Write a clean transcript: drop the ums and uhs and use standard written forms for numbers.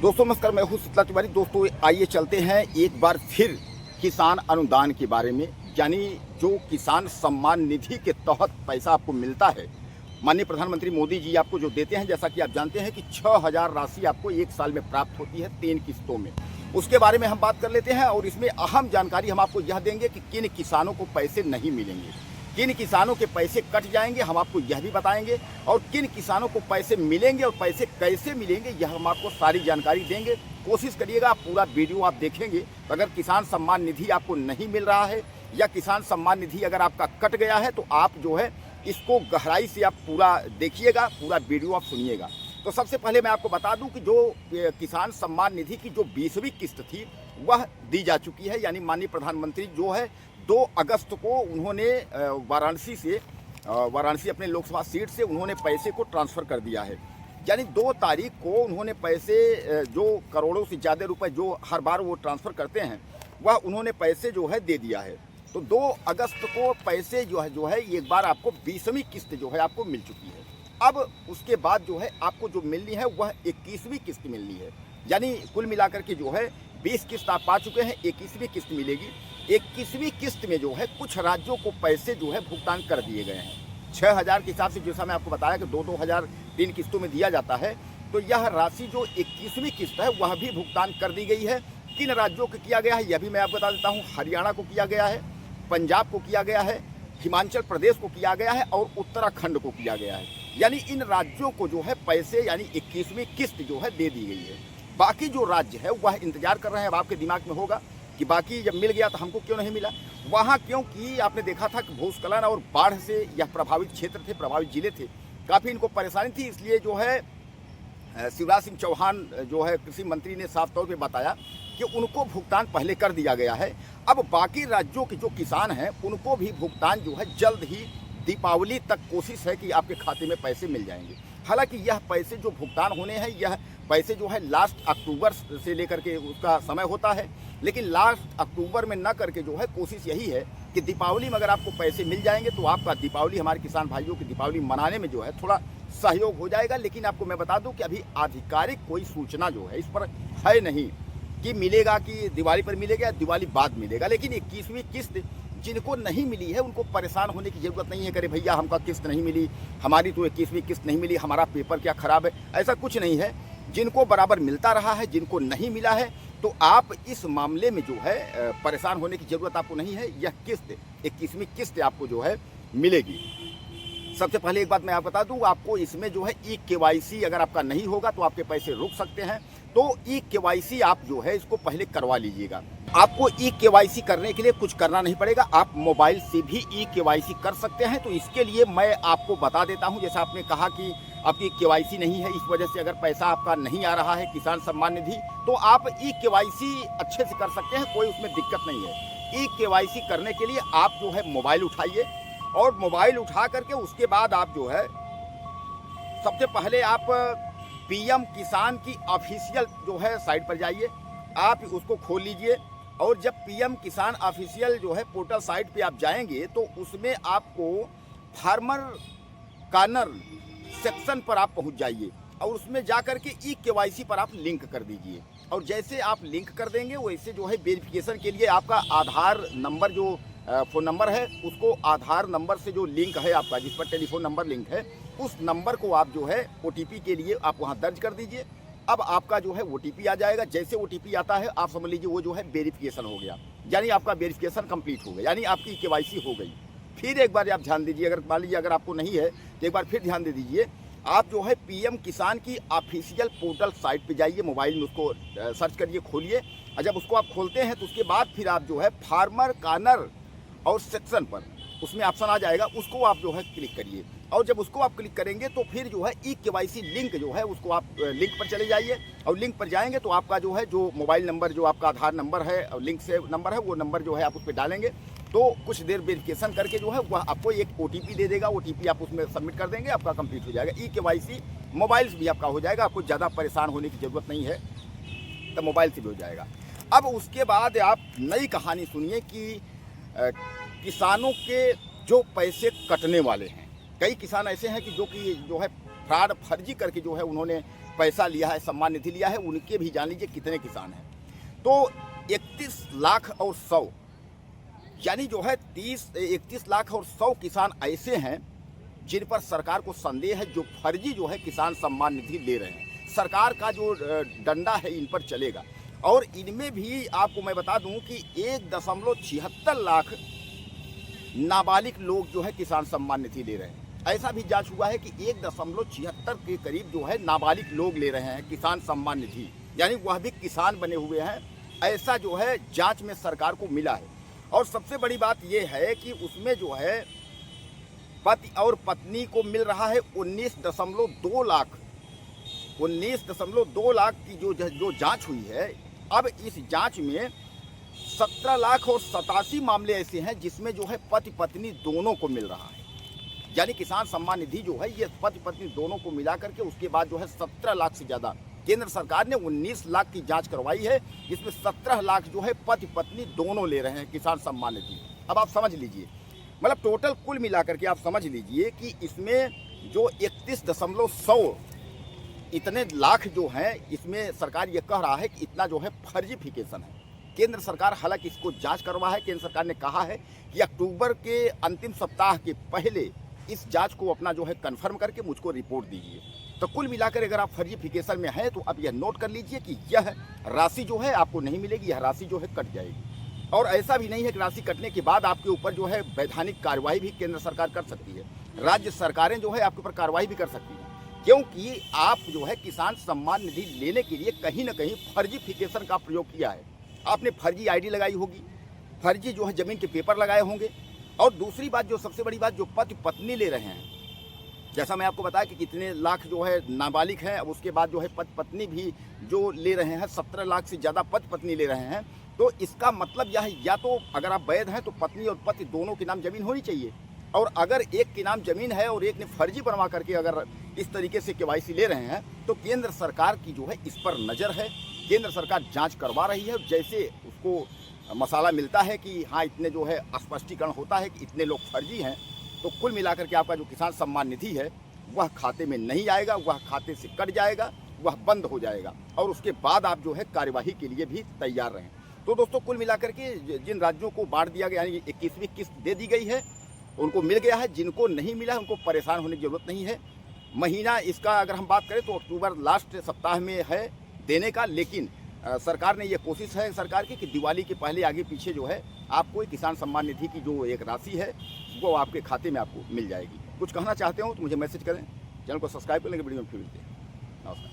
दोस्तों नमस्कार, मैं हूं शीतला तिवारी। दोस्तों आइए चलते हैं एक बार फिर किसान अनुदान के बारे में, यानी जो किसान सम्मान निधि के तहत पैसा आपको मिलता है। माननीय प्रधानमंत्री मोदी जी आपको जो देते हैं, जैसा कि आप जानते हैं कि 6,000 राशि आपको एक साल में प्राप्त होती है 3 किस्तों में। उसके बारे में हम बात कर लेते हैं और इसमें अहम जानकारी हम आपको यह देंगे कि किन किसानों को पैसे नहीं मिलेंगे, किन किसानों के पैसे कट जाएंगे, हम आपको यह भी बताएंगे, और किन किसानों को पैसे मिलेंगे और पैसे कैसे मिलेंगे यह हम आपको सारी जानकारी देंगे। कोशिश करिएगा आप पूरा वीडियो आप देखेंगे। अगर किसान सम्मान निधि आपको नहीं मिल रहा है या किसान सम्मान निधि अगर आपका कट गया है तो आप जो है इसको गहराई से आप पूरा देखिएगा, पूरा वीडियो आप सुनिएगा। तो सबसे पहले मैं आपको बता दूं कि जो किसान सम्मान निधि की जो 20वीं किस्त थी वह दी जा चुकी है। यानी माननीय प्रधानमंत्री जो है 2 अगस्त को उन्होंने वाराणसी अपने लोकसभा सीट से उन्होंने पैसे को ट्रांसफ़र कर दिया है। यानी 2 तारीख को उन्होंने पैसे जो करोड़ों से ज़्यादा रुपए जो हर बार वो ट्रांसफ़र करते हैं वह उन्होंने पैसे जो है दे दिया है। तो 2 अगस्त को पैसे जो है एक बार आपको 20वीं किस्त जो है आपको मिल चुकी है। अब उसके बाद जो है आपको जो मिलनी है वह 21वीं किस्त मिलनी है। यानी कुल मिलाकर के जो है 20 किस्त आप पा चुके हैं, 21वीं किस्त मिलेगी। 21वीं किस्त में जो है कुछ राज्यों को पैसे जो है भुगतान कर दिए गए हैं 6,000 के हिसाब से। जैसा मैं आपको बताया कि 2-2 हज़ार 3 किस्तों में दिया जाता है, तो यह राशि जो 21वीं किस्त है वह भी भुगतान कर दी गई है। किन राज्यों को किया गया है यह भी मैं आपको बता देता हूँ। हरियाणा को किया गया है, पंजाब को किया गया है, हिमाचल प्रदेश को किया गया है और उत्तराखंड को किया गया है। यानी इन राज्यों को जो है पैसे यानी 21वीं किस्त जो है दे दी गई है। बाकी जो राज्य है वह इंतजार कर रहे हैं। अब आपके दिमाग में होगा कि बाकी जब मिल गया तो हमको क्यों नहीं मिला। वहाँ क्योंकि आपने देखा था कि भूस्खलन और बाढ़ से यह प्रभावित क्षेत्र थे, प्रभावित जिले थे, काफ़ी इनको परेशानी थी। इसलिए जो है शिवराज सिंह चौहान जो है कृषि मंत्री ने साफ तौर पे बताया कि उनको भुगतान पहले कर दिया गया है। अब बाकी राज्यों के जो किसान हैं उनको भी भुगतान जो है जल्द ही दीपावली तक कोशिश है कि आपके खाते में पैसे मिल जाएंगे। हालांकि यह पैसे जो भुगतान होने हैं यह पैसे जो है लास्ट अक्टूबर से लेकर के उसका समय होता है, लेकिन लास्ट अक्टूबर में न करके जो है कोशिश यही है कि दीपावली में अगर आपको पैसे मिल जाएंगे तो आपका दीपावली, हमारे किसान भाइयों की दीपावली मनाने में जो है थोड़ा सहयोग हो जाएगा। लेकिन आपको मैं बता दूं कि अभी आधिकारिक कोई सूचना जो है इस पर है नहीं कि मिलेगा, कि दिवाली पर मिलेगा या दिवाली बाद मिलेगा। लेकिन 21वीं किस्त जिनको नहीं मिली है उनको परेशान होने की ज़रूरत नहीं है। करे भैया हमका किस्त नहीं मिली, हमारी तो 21वीं किस्त नहीं मिली, हमारा पेपर क्या ख़राब है, ऐसा कुछ नहीं है। जिनको बराबर मिलता रहा है, जिनको नहीं मिला है, तो आप इस मामले में जो है परेशान होने की ज़रूरत आपको नहीं है। यह किस्त 21वीं किस्त आपको जो है मिलेगी। सबसे पहले एक बात मैं आपको बता दूं, आपको इसमें जो है ई-केवाईसी अगर आपका नहीं होगा तो आपके पैसे रुक सकते हैं। तो ई-केवाईसी आप जो है इसको पहले करवा लीजिएगा। आपको ई-केवाईसी करने के लिए कुछ करना नहीं पड़ेगा, आप मोबाइल से भी ई-केवाईसी कर सकते हैं। तो इसके लिए मैं आपको बता देता हूं, जैसा आपने कहा कि आपकी केवाईसी नहीं है, इस वजह से अगर पैसा आपका नहीं आ रहा है किसान सम्मान निधि, तो आप ई-केवाईसी अच्छे से कर सकते हैं, कोई उसमें दिक्कत नहीं है। ई-केवाईसी करने के लिए आप जो है मोबाइल उठाइए और मोबाइल उठा करके उसके बाद आप जो है सबसे पहले आप पीएम किसान की ऑफिशियल जो है साइट पर जाइए, आप उसको खोल लीजिए। और जब पीएम किसान ऑफिशियल जो है पोर्टल साइट पे आप जाएंगे तो उसमें आपको फार्मर कॉर्नर सेक्शन पर आप पहुंच जाइए और उसमें जाकर के ई-केवाईसी पर आप लिंक कर दीजिए। और जैसे आप लिंक कर देंगे वैसे जो है वेरिफिकेशन के लिए आपका आधार नंबर जो फ़ोन नंबर है उसको आधार नंबर से जो लिंक है आपका, जिस पर टेलीफोन नंबर लिंक है, उस नंबर को आप जो है ओटीपी के लिए आप वहां दर्ज कर दीजिए। अब आपका जो है ओटीपी आ जाएगा। जैसे ओटीपी आता है आप समझ लीजिए वो जो है वेरिफिकेशन हो गया, यानी आपका वेरिफिकेशन कंप्लीट हो गया, यानी आपकी केवाईसी हो गई। फिर एक बार आप ध्यान दीजिए, अगर मान लीजिए अगर आपको नहीं है तो एक बार फिर ध्यान दे दीजिए। आप जो है पीएम किसान की ऑफिशियल पोर्टल साइट पे जाइए, मोबाइल में उसको सर्च करिए, खोलिए। और जब उसको आप खोलते हैं तो उसके बाद फिर आप जो है फार्मर कॉर्नर और सेक्शन पर उसमें ऑप्शन आ जाएगा, उसको आप जो है क्लिक करिए। और जब उसको आप क्लिक करेंगे तो फिर जो है ई-केवाईसी लिंक जो है उसको आप लिंक पर चले जाइए। और लिंक पर जाएंगे तो आपका जो है जो मोबाइल नंबर जो आपका आधार नंबर है और लिंक से नंबर है वो नंबर जो है आप उस पर डालेंगे तो कुछ देर वेरिफिकेशन करके जो है वह आपको एक ओटीपी दे देगा। ओटीपी आप उसमें सबमिट कर देंगे, आपका कंप्लीट हो जाएगा। ई-केवाईसी मोबाइल से भी आपका हो जाएगा, आपको ज़्यादा परेशान होने की ज़रूरत नहीं है, तो मोबाइल से भी हो जाएगा। अब उसके बाद आप नई कहानी सुनिए कि किसानों के जो पैसे कटने वाले हैं। कई किसान ऐसे हैं कि जो है फ्रॉड फर्जी करके जो है उन्होंने पैसा लिया है, सम्मान निधि लिया है, उनके भी जान लीजिए कितने किसान हैं। तो 31 लाख और 100 यानी जो है 31 लाख और 100 किसान ऐसे हैं जिन पर सरकार को संदेह है, जो फर्जी जो है किसान सम्मान निधि ले रहे हैं। सरकार का जो डंडा है इन पर चलेगा। और इनमें भी आपको मैं बता दूं कि 1.76 लाख नाबालिग लोग जो है किसान सम्मान निधि ले रहे हैं। ऐसा भी जांच हुआ है कि 1.76 के करीब जो है नाबालिग लोग ले रहे हैं किसान सम्मान निधि, यानी वह भी किसान बने हुए हैं। ऐसा जो है जांच में सरकार को मिला है। और सबसे बड़ी बात यह है कि उसमें जो है पति और पत्नी को मिल रहा है 19.2 लाख। 19.2 लाख की जो जांच हुई है। अब इस जांच में 17 लाख और 87 मामले ऐसे हैं जिसमें जो है पति पत्नी दोनों को मिल रहा है। यानी किसान सम्मान निधि जो है ये पति पत्नी दोनों को मिला करके उसके बाद जो है 17 लाख से ज़्यादा। केंद्र सरकार ने 19 लाख की जांच करवाई है, जिसमें 17 लाख जो है पति पत्नी दोनों ले रहे हैं किसान सम्मान निधि। अब आप समझ लीजिए, मतलब टोटल कुल मिलाकर के आप समझ लीजिए कि इसमें जो 31.100 इतने लाख जो हैं, इसमें सरकार ये कह रहा है कि इतना जो है फर्जीफिकेशन है। केंद्र सरकार हालांकि इसको जांच करवा है। केंद्र सरकार ने कहा है कि अक्टूबर के अंतिम सप्ताह के पहले इस जांच को अपना जो है कन्फर्म करके मुझको रिपोर्ट दीजिए। तो कुल मिलाकर अगर आप फर्जीफिकेशन में हैं तो अब यह नोट कर लीजिए कि यह राशि जो है आपको नहीं मिलेगी, यह राशि जो है कट जाएगी। और ऐसा भी नहीं है कि राशि कटने के बाद आपके ऊपर जो है वैधानिक कार्रवाई भी केंद्र सरकार कर सकती है। राज्य सरकारें जो है आपके ऊपर कार्रवाई भी कर सकती हैं, क्योंकि आप जो है किसान सम्मान निधि लेने के लिए कहीं ना कहीं फर्जीफिकेशन का प्रयोग किया है। आपने फर्जी आईडी लगाई होगी, फर्जी जो है ज़मीन के पेपर लगाए होंगे। और दूसरी बात, जो सबसे बड़ी बात, जो पति पत्नी ले रहे हैं, जैसा मैं आपको बताया कि कितने लाख जो है नाबालिग हैं। अब उसके बाद जो है पति पत्नी भी जो ले रहे हैं, 17 लाख से ज़्यादा पति पत्नी ले रहे हैं। तो इसका मतलब यह है, या तो अगर आप वैध हैं तो पत्नी और पति दोनों के नाम ज़मीन होनी चाहिए। और अगर एक के नाम ज़मीन है और एक ने फर्जी बनवा करके अगर इस तरीके से KYC ले रहे हैं, तो केंद्र सरकार की जो है इस पर नज़र है। केंद्र सरकार जांच करवा रही है। जैसे उसको मसाला मिलता है कि हाँ इतने जो है स्पष्टीकरण होता है कि इतने लोग फर्जी हैं, तो कुल मिलाकर के आपका जो किसान सम्मान निधि है वह खाते में नहीं आएगा, वह खाते से कट जाएगा, वह बंद हो जाएगा। और उसके बाद आप जो है कार्यवाही के लिए भी तैयार रहें। तो दोस्तों कुल मिलाकर के जिन राज्यों को बांट दिया गया, यानी 21वीं किस्त दे दी गई है, उनको मिल गया है। जिनको नहीं मिला है उनको परेशान होने की जरूरत नहीं है। महीना इसका अगर हम बात करें तो अक्टूबर लास्ट सप्ताह में है देने का। लेकिन सरकार ने ये कोशिश है सरकार की कि दिवाली के पहले आगे पीछे जो है आपको किसान सम्मान निधि की जो एक राशि है वो आपके खाते में आपको मिल जाएगी। कुछ कहना चाहते हो तो मुझे मैसेज करें, चैनल को सब्सक्राइब कर लेंगे। वीडियो में फिर मिलते हैं। नमस्कार।